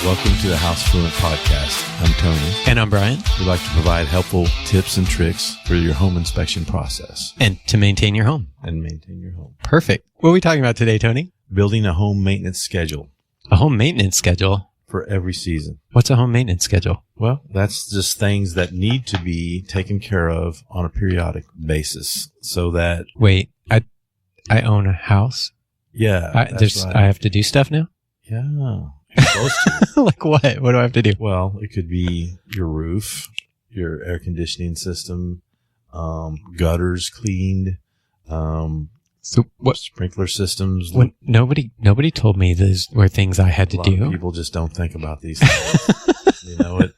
Welcome to the House Fluent Podcast. I'm Tony. And I'm Brian. We'd like to provide helpful tips and tricks for your home inspection process. And to maintain your home. Perfect. What are we talking about today, Tony? Building a home maintenance schedule. A home maintenance schedule? For every season. What's a home maintenance schedule? Well, that's just things that need to be taken care of on a periodic basis so that... Wait, I own a house? Yeah. I have to do stuff now? Yeah. You're supposed to. Like what? What do I have to do? Well, it could be your roof, your air conditioning system, gutters cleaned, So what? Sprinkler systems. Nobody told me these were things I had to do. A lot of people just don't think about these things. You know it.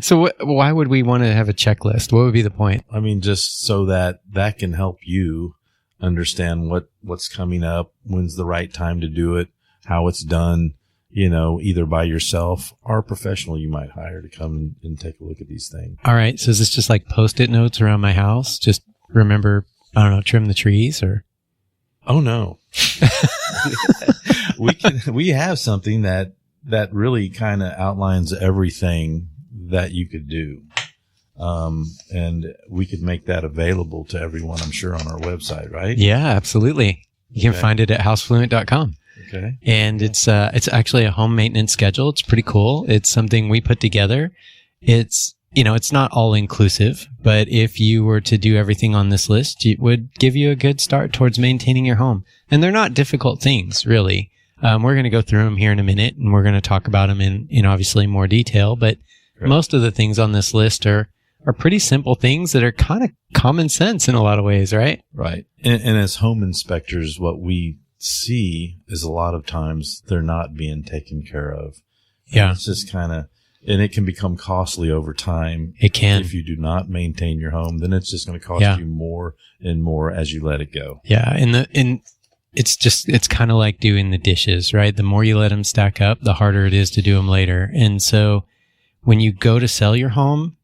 So why would we want to have a checklist? What would be the point? I mean, just so that can help you understand what's coming up, when's the right time to do it, how it's done, you know, either by yourself or a professional you might hire to come and take a look at these things. All right. So is this just like Post-it notes around my house? Just remember, I don't know, trim the trees or... Oh no. we have something that really kind of outlines everything that you could do. And we could make that available to everyone, I'm sure, on our website, right? Yeah, absolutely. You can find it at housefluent.com. Okay. And it's actually a home maintenance schedule. It's pretty cool. It's something we put together. It's not all inclusive, but if you were to do everything on this list, it would give you a good start towards maintaining your home. And they're not difficult things, really. We're going to go through them here in a minute, and we're going to talk about them in obviously more detail. But most of the things on this list are pretty simple things that are kind of common sense in a lot of ways, right? Right. And as home inspectors, what we see is a lot of times they're not being taken care of. Yeah. It's just kind of... And it can become costly over time. It can. If you do not maintain your home, then it's just going to cost you more and more as you let it go. Yeah. And it's kind of like doing the dishes, right? The more you let them stack up, the harder it is to do them later. And so when you go to sell your home,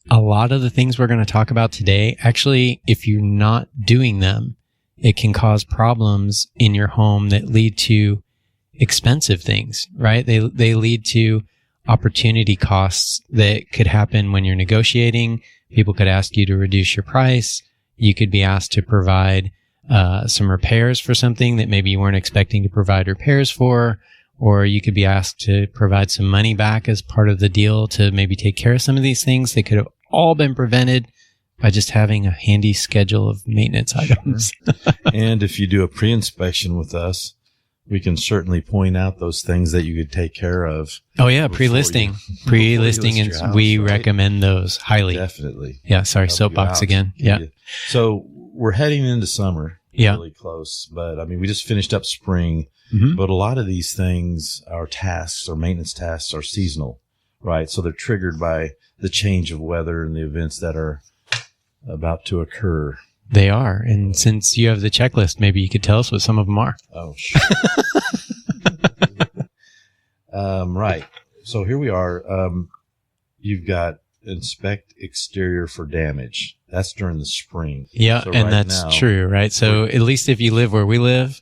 a lot of the things we're going to talk about today, actually, if you're not doing them, it can cause problems in your home that lead to expensive things, right? They lead to opportunity costs that could happen when you're negotiating. People could ask you to reduce your price. You could be asked to provide some repairs for something that maybe you weren't expecting to provide repairs for, or you could be asked to provide some money back as part of the deal to maybe take care of some of these things that could have all been prevented by just having a handy schedule of maintenance items. And if you do a pre-inspection with us, we can certainly point out those things that you could take care of. Oh, yeah. Pre-listing. Pre-listing. And we recommend those highly. Definitely. Yeah. Sorry. Soapbox again. Yeah. So we're heading into summer. Yeah. Really close. But I mean, we just finished up spring. Mm-hmm. But a lot of these things, our tasks or maintenance tasks are seasonal, right? So they're triggered by the change of weather and the events that are about to occur. They are. And since you have the checklist, maybe you could tell us what some of them are. Oh, sure. Right. So here we are. You've got inspect exterior for damage. That's during the spring. Yeah, so and that's true, right? So at least if you live where we live,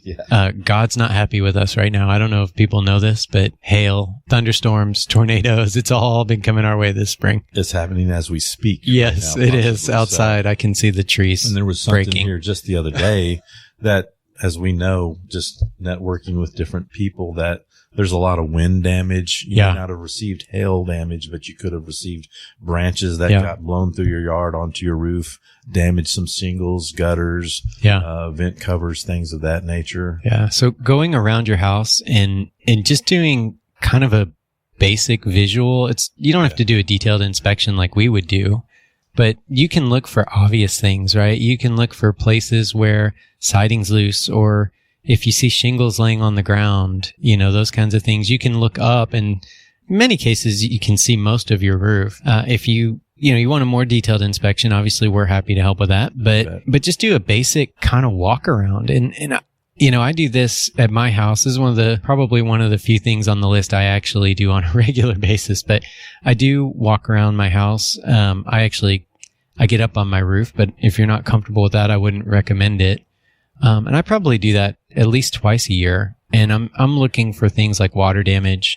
God's not happy with us right now. I don't know if people know this, but hail, thunderstorms, tornadoes, it's all been coming our way this spring. It's happening as we speak. Yes, right now, it is. Outside, so. I can see the trees And there was something breaking. here just the other day that, as we know, just networking with different people, that there's a lot of wind damage. You may not have received hail damage, but you could have received branches that got blown through your yard onto your roof, damaged some shingles, gutters, vent covers, things of that nature. Yeah. So going around your house and just doing kind of a basic visual, you don't have to do a detailed inspection like we would do, but you can look for obvious things, right? You can look for places where siding's loose, or if you see shingles laying on the ground, those kinds of things. You can look up, and in many cases, you can see most of your roof. If you want a more detailed inspection, obviously we're happy to help with that. But just do a basic kind of walk around. And I do this at my house. This is probably one of the few things on the list I actually do on a regular basis. But I do walk around my house. I get up on my roof, but if you're not comfortable with that, I wouldn't recommend it. And I probably do that at least twice a year. And I'm looking for things like water damage,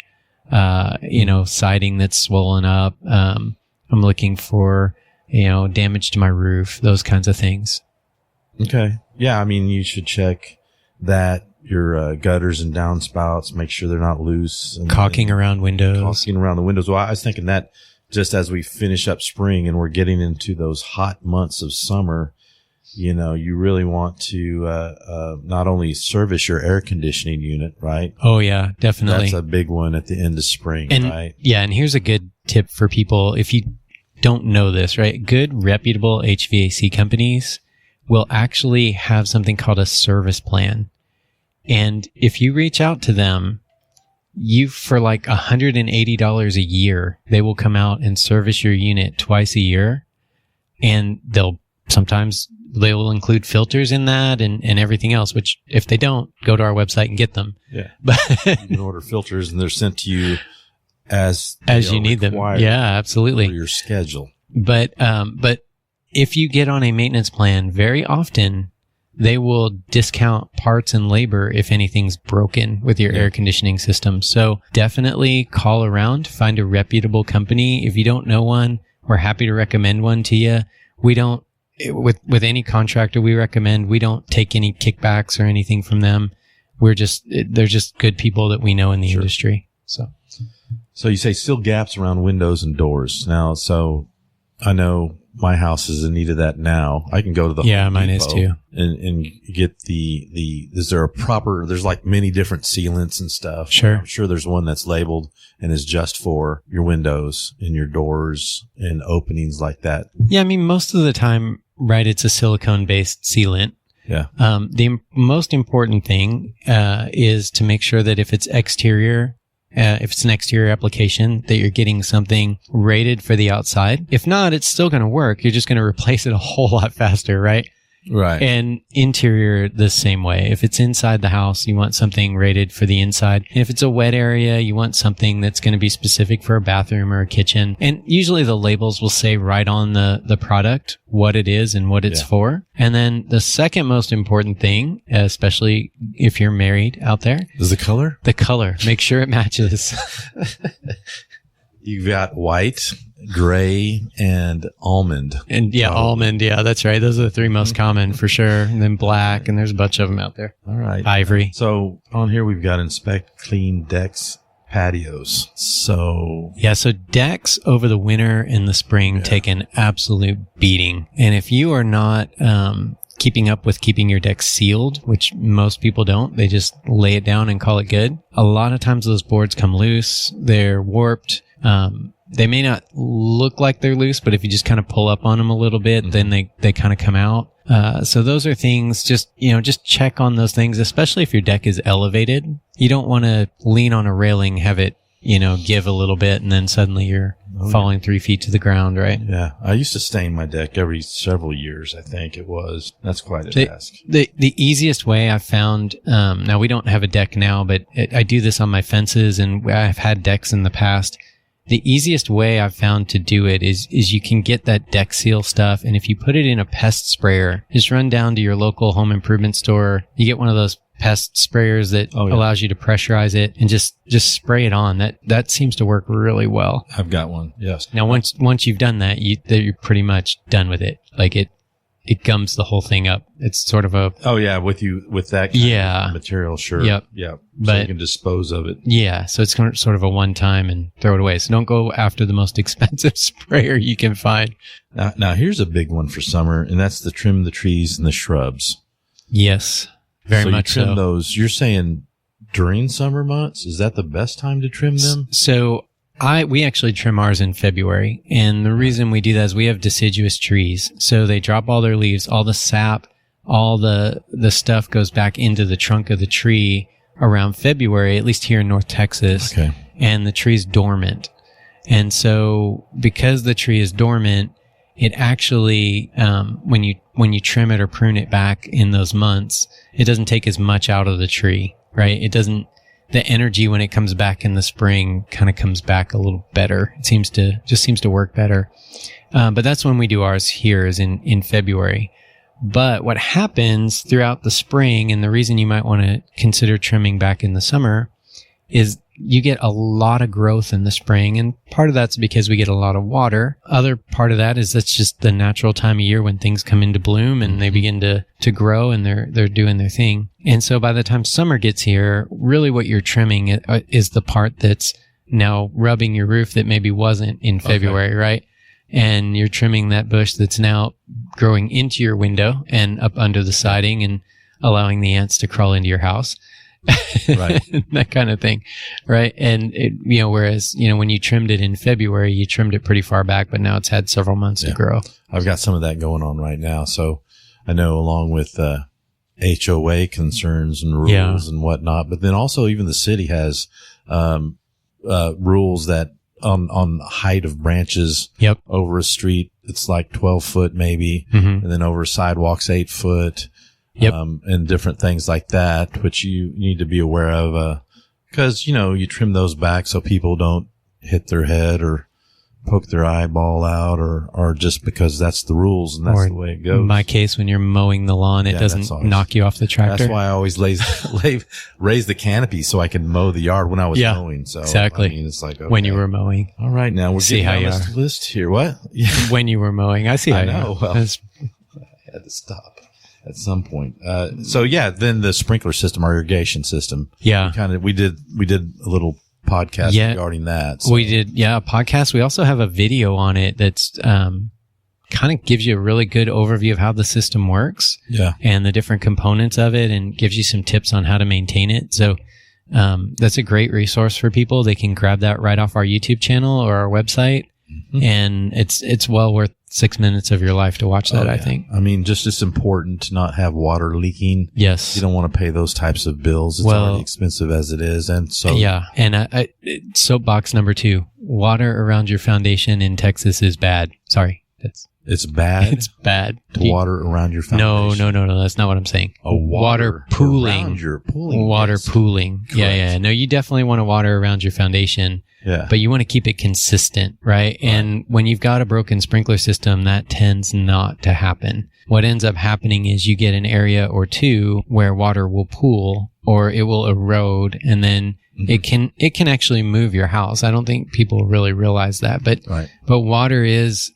siding that's swollen up. I'm looking for, damage to my roof, those kinds of things. Okay. Yeah. I mean, you should check that your gutters and downspouts, make sure they're not loose. Caulking around windows. Caulking around the windows. Well, I was thinking that just as we finish up spring and we're getting into those hot months of summer, you really want to not only service your air conditioning unit, right? Oh, yeah, definitely. That's a big one at the end of spring, right? Yeah, and here's a good tip for people. If you don't know this, right? Good, reputable HVAC companies will actually have something called a service plan. And if you reach out to them, for like $180 a year, they will come out and service your unit twice a year. And sometimes they will include filters in that and everything else, which if they don't, go to our website and get them. Yeah. But you can order filters and they're sent to you as you need them. Yeah, absolutely. For your schedule. But if you get on a maintenance plan, very often they will discount parts and labor if anything's broken with your air conditioning system. So definitely call around, find a reputable company. If you don't know one, we're happy to recommend one to you. We don't, with any contractor we recommend, we don't take any kickbacks or anything from them. They're just good people that we know in the industry. So you say still gaps around windows and doors. Now, so I know my house is in need of that now. I can go to the Home mine Depot is too, and get there's like many different sealants and stuff. Sure. I'm sure there's one that's labeled and is just for your windows and your doors and openings like that. Yeah. I mean, most of the time, right, it's a silicone based sealant. Yeah. The most important thing, is to make sure that if it's exterior, if it's an exterior application, that you're getting something rated for the outside. If not, it's still going to work. You're just going to replace it a whole lot faster, right? Right. And interior the same way. If it's inside the house, you want something rated for the inside. And if it's a wet area, you want something that's going to be specific for a bathroom or a kitchen. And usually the labels will say right on the product what it is and what it's for. And then the second most important thing, especially if you're married out there, is the color. The color. Make sure it matches. You've got white, gray, and almond. And almond. Yeah, that's right. Those are the three most common for sure. And then black, and there's a bunch of them out there. All right. Ivory. So on here, we've got inspect, clean decks, patios. So decks over the winter and the spring take an absolute beating. And if you are not, keeping up with keeping your deck sealed, which most people don't, they just lay it down and call it good. A lot of times those boards come loose. They're warped. They may not look like they're loose, but if you just kind of pull up on them a little bit, then they kind of come out. So those are things, just check on those things, especially if your deck is elevated. You don't want to lean on a railing, have it, give a little bit, and then suddenly you're falling 3 feet to the ground, right? Yeah. I used to stain my deck every several years, I think it was. That's quite a task. The easiest way I've found, now we don't have a deck now, but I do this on my fences, and I've had decks in the past. The easiest way I've found to do it is you can get that deck seal stuff, and if you put it in a pest sprayer, just run down to your local home improvement store. You get one of those pest sprayers that allows you to pressurize it and just spray it on. That seems to work really well. I've got one. Yes. Now, once you've done that, you're pretty much done with it. Like it gums the whole thing up. It's sort of a... Oh, yeah, with that kind of material, sure. Yep. So but you can dispose of it. Yeah, so it's sort of a one-time and throw it away. So don't go after the most expensive sprayer you can find. Now here's a big one for summer, and that's to trim the trees and the shrubs. Yes, very much so. You trim those, you're saying during summer months? Is that the best time to trim them? So... we actually trim ours in February, and the reason we do that is we have deciduous trees. So they drop all their leaves, all the sap, all the stuff goes back into the trunk of the tree around February, at least here in North Texas. Okay. And the tree's dormant. And so because the tree is dormant, it actually, when you trim it or prune it back in those months, it doesn't take as much out of the tree, right? The energy when it comes back in the spring kind of comes back a little better. It seems to work better. But that's when we do ours here is in February. But what happens throughout the spring, and the reason you might want to consider trimming back in the summer, is you get a lot of growth in the spring, and part of that's because we get a lot of water. Other part of that is that's just the natural time of year when things come into bloom and they begin to grow, and they're doing their thing. And so by the time summer gets here, really what you're trimming is the part that's now rubbing your roof that maybe wasn't in February, right? And you're trimming that bush that's now growing into your window and up under the siding and allowing the ants to crawl into your house. Right. That kind of thing. Right. And whereas, when you trimmed it in February, you trimmed it pretty far back, but now it's had several months to grow. I've got some of that going on right now. So I know, along with, HOA concerns and rules and whatnot, but then also even the city has, rules that on height of branches over a street, it's like 12 foot maybe. And then over sidewalks, 8 foot. And different things like that, which you need to be aware of, because, you trim those back so people don't hit their head or poke their eyeball out or just because that's the rules and that's the way it goes. In my case, when you're mowing the lawn, it doesn't knock you off the tractor. That's why I always raise the canopy so I can mow the yard when I was mowing. So exactly. It's like, okay. When you were mowing. All right. Now we're getting on this list here. What? When you were mowing. I see how you know. Well, I had to stop at some point. Then the sprinkler system, our irrigation system. Yeah. We did a little podcast regarding that. So. We did, a podcast. We also have a video on it that's kind of gives you a really good overview of how the system works. Yeah. And the different components of it, and gives you some tips on how to maintain it. So that's a great resource for people. They can grab that right off our YouTube channel or our website. And it's well worth 6 minutes of your life to watch that, I think. I mean, just it's important to not have water leaking. Yes. You don't want to pay those types of bills. It's already expensive as it is. And so. Yeah. And soapbox number 2, water around your foundation in Texas is bad. Sorry. It's bad? It's bad. Water around your foundation? No. That's not what I'm saying. Water pooling. Around your pooling. Water pooling. Correct. Yeah. No, you definitely want to water around your foundation. Yeah. But you want to keep it consistent, right? And when you've got a broken sprinkler system, that tends not to happen. What ends up happening is you get an area or two where water will pool or it will erode, and then it can actually move your house. I don't think people really realize that, but water is,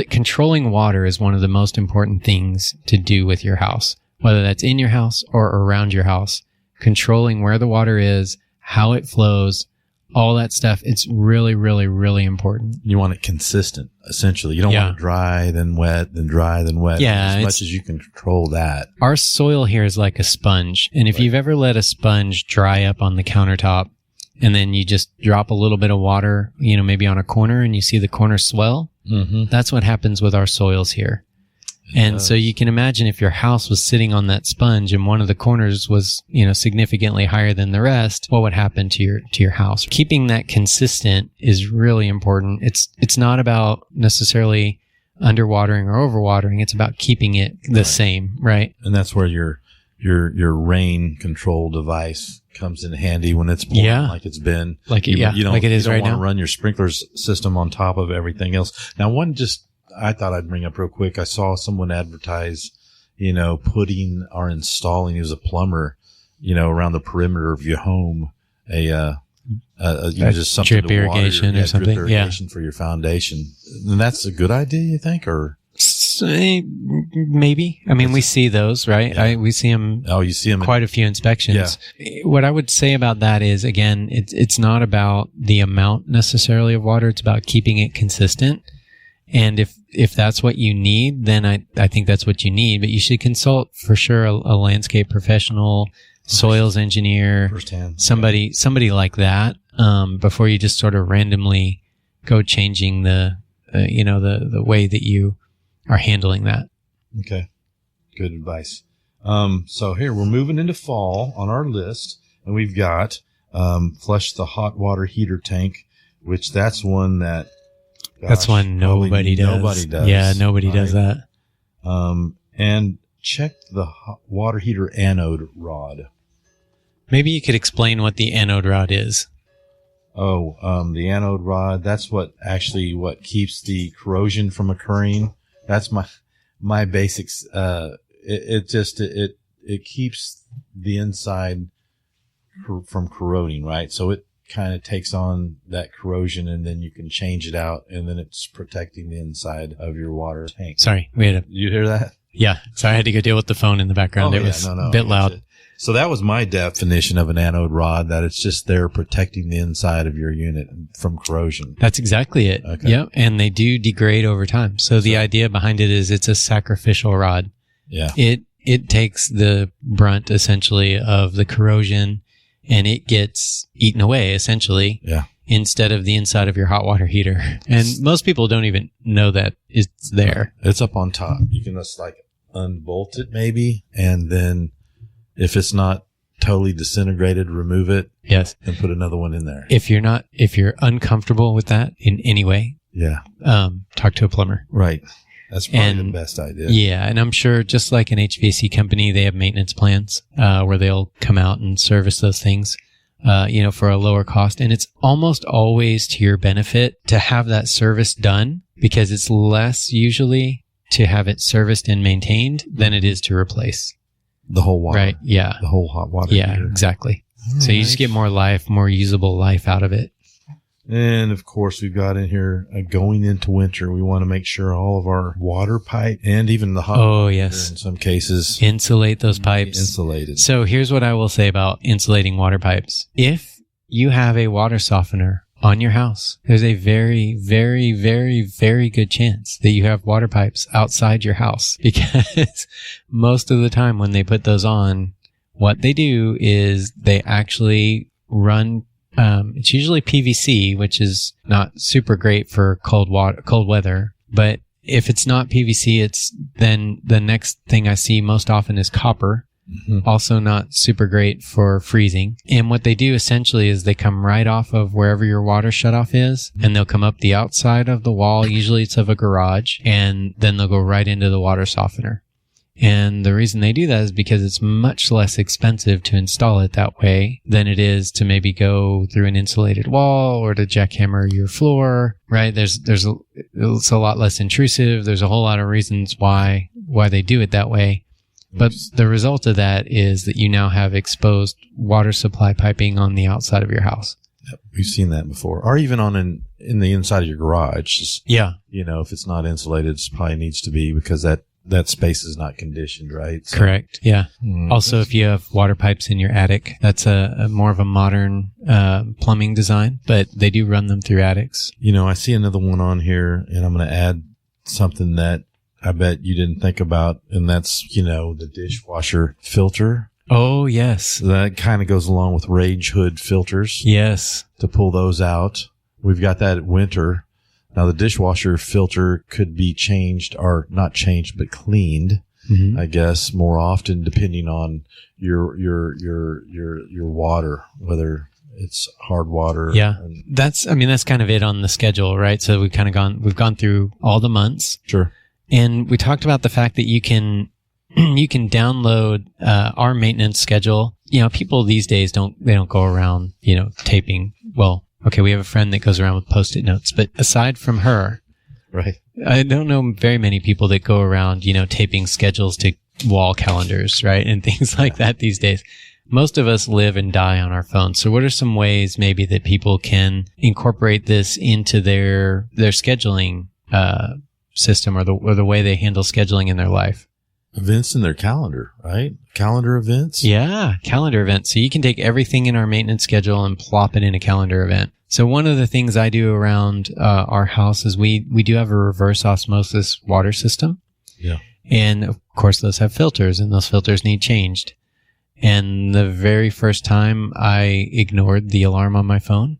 controlling water is one of the most important things to do with your house, whether that's in your house or around your house. Controlling where the water is, how it flows, all that stuff. It's really, really, really important. You want it consistent, essentially. You don't want it dry, then wet, then dry, then wet. Yeah. As much as you can control that. Our soil here is like a sponge. And if you've ever let a sponge dry up on the countertop and then you just drop a little bit of water, maybe on a corner and you see the corner swell, that's what happens with our soils here. And so you can imagine if your house was sitting on that sponge and one of the corners was, significantly higher than the rest, what would happen to your house? Keeping that consistent is really important. It's not about necessarily underwatering or overwatering. It's about keeping it the same, right? And that's where your rain control device comes in handy when it's pouring like it's been. Like it is right now. You don't want to run your sprinklers system on top of everything else. Now, I thought I'd bring up real quick. I saw someone advertise, putting or installing, he was a plumber, around the perimeter of your home, just something drip irrigation or something. Drip irrigation for your foundation. And that's a good idea, you think, or? Maybe. I mean, we see those, right? Yeah. We see them. Oh, you see them. Quite a few inspections. Yeah. What I would say about that is, again, it's not about the amount necessarily of water. It's about keeping it consistent. And if that's what you need, then I think that's what you need. But you should consult for sure a landscape professional, soils engineer, firsthand, somebody like that, before you just sort of randomly go changing the way that you are handling that. Okay. Good advice. So here we're moving into fall on our list, and we've got, flush the hot water heater tank, which that's one that, that's one nobody does. Yeah, nobody does that. And check the hot water heater anode rod. Maybe you could explain what the anode rod is. The anode rod, that's what keeps the corrosion from occurring. That's my basics. It keeps the inside from corroding, right? So it kind of takes on that corrosion, and then you can change it out, and then it's protecting the inside of your water tank. Sorry, You hear that? Yeah. Sorry, I had to go deal with the phone in the background. It was a bit loud. So that was my definition of an anode rod, that it's just there protecting the inside of your unit from corrosion. That's exactly it. Okay. Yep. And they do degrade over time. So the idea behind it is it's a sacrificial rod. Yeah. It takes the brunt essentially of the corrosion, and it gets eaten away essentially. Yeah. Instead of the inside of your hot water heater. And most people don't even know that it's there. It's up on top. You can just like unbolt it maybe, and then if it's not totally disintegrated, remove it. Yes. And put another one in there. If you're uncomfortable with that in any way, talk to a plumber. Right. That's probably the best idea. Yeah. And I'm sure just like an HVAC company, they have maintenance plans, where they'll come out and service those things, for a lower cost. And it's almost always to your benefit to have that service done, because it's less usually to have it serviced and maintained than it is to replace. The whole water. Right. Yeah. The whole hot water heater. Exactly. All so you just get more usable life out of it. And of course, we've got in here going into winter, we want to make sure all of our water pipe and even the hot water in some cases insulate those pipes. Insulated. So here's what I will say about insulating water pipes. If you have a water softener on your house, there's a very, very, very, very good chance that you have water pipes outside your house, because most of the time when they put those on, what they do is they actually run, it's usually PVC, which is not super great for cold weather, but if it's not PVC, then the next thing I see most often is copper. Mm-hmm. Also not super great for freezing. And what they do essentially is they come right off of wherever your water shutoff is, and they'll come up the outside of the wall. Usually it's of a garage, and then they'll go right into the water softener. And the reason they do that is because it's much less expensive to install it that way than it is to maybe go through an insulated wall or to jackhammer your floor, right? It's a lot less intrusive. There's a whole lot of reasons why they do it that way. But the result of that is that you now have exposed water supply piping on the outside of your house. Yep, we've seen that before. Or even in the inside of your garage. Just, if it's not insulated, it probably needs to be, because that space is not conditioned, right? So, correct. Yeah. Also, if you have water pipes in your attic, that's a more of a modern plumbing design, but they do run them through attics. I see another one on here, and I'm going to add something that I bet you didn't think about, and that's, the dishwasher filter. Oh, yes. That kind of goes along with range hood filters. Yes. To pull those out. We've got that at winter. Now, the dishwasher filter could be changed, or not changed, but cleaned, I guess, more often, depending on your water, whether it's hard water. Yeah. That's kind of it on the schedule, right? So we've gone through all the months. Sure. And we talked about the fact that you can download our maintenance schedule. People these days don't go around, taping. Well, okay, we have a friend that goes around with Post-it notes, but aside from her, right, I don't know very many people that go around, taping schedules to wall calendars, right, and things like that these days. Most of us live and die on our phones. So what are some ways maybe that people can incorporate this into their scheduling system, or the way they handle scheduling in their life? Events in their calendar, right? Calendar events? Yeah, calendar events. So you can take everything in our maintenance schedule and plop it in a calendar event. So one of the things I do around our house is we do have a reverse osmosis water system. Yeah. And of course those have filters, and those filters need changed. And the very first time I ignored the alarm on my phone,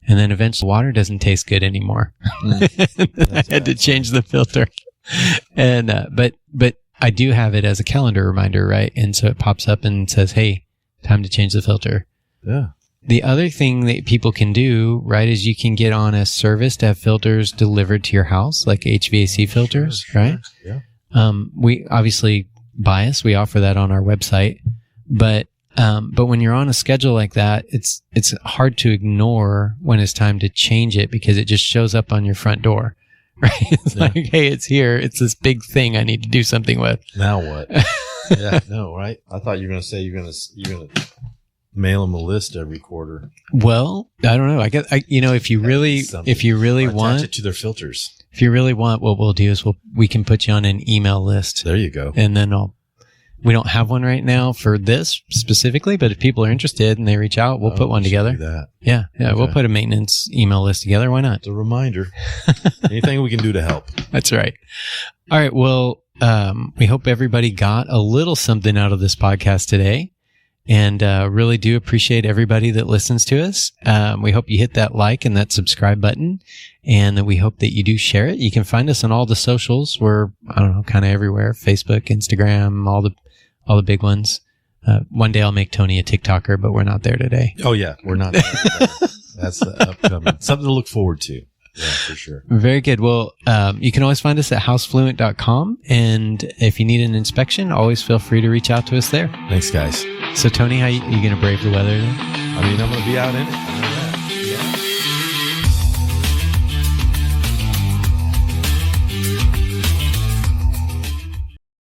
and then eventually water doesn't taste good anymore. I had to change the filter. And but I do have it as a calendar reminder, right? And so it pops up and says, hey, time to change the filter. Yeah. The other thing that people can do, right, is you can get on a service to have filters delivered to your house, like HVAC filters, right? Yeah. We obviously bias. We offer that on our website. But when you're on a schedule like that, it's hard to ignore when it's time to change it, because it just shows up on your front door. Right? It's like, hey, it's here. It's this big thing I need to do something with. Now what? Yeah, no, right? I thought you were going to say you're going to mail them a list every quarter. Well, I don't know. I guess if you really want attach it to their filters. If you really want, what we'll do is we can put you on an email list. There you go. And then we don't have one right now for this specifically, but if people are interested and they reach out, we'll put one together. Do that. Yeah. Okay. We'll put a maintenance email list together. Why not? It's a reminder. Anything we can do to help. That's right. All right. Well, we hope everybody got a little something out of this podcast today, and really do appreciate everybody that listens to us. We hope you hit that like and that subscribe button, and that we hope that you do share it. You can find us on all the socials. We're, kind of everywhere: Facebook, Instagram, all the big ones. One day I'll make Tony a TikToker, but we're not there today. Oh yeah, we're not there. That's upcoming. Something to look forward to. Yeah, for sure. Very good. Well, you can always find us at housefluent.com. And if you need an inspection, always feel free to reach out to us there. Thanks, guys. So, Tony, how you going to brave the weather then? I'm going to be out in it.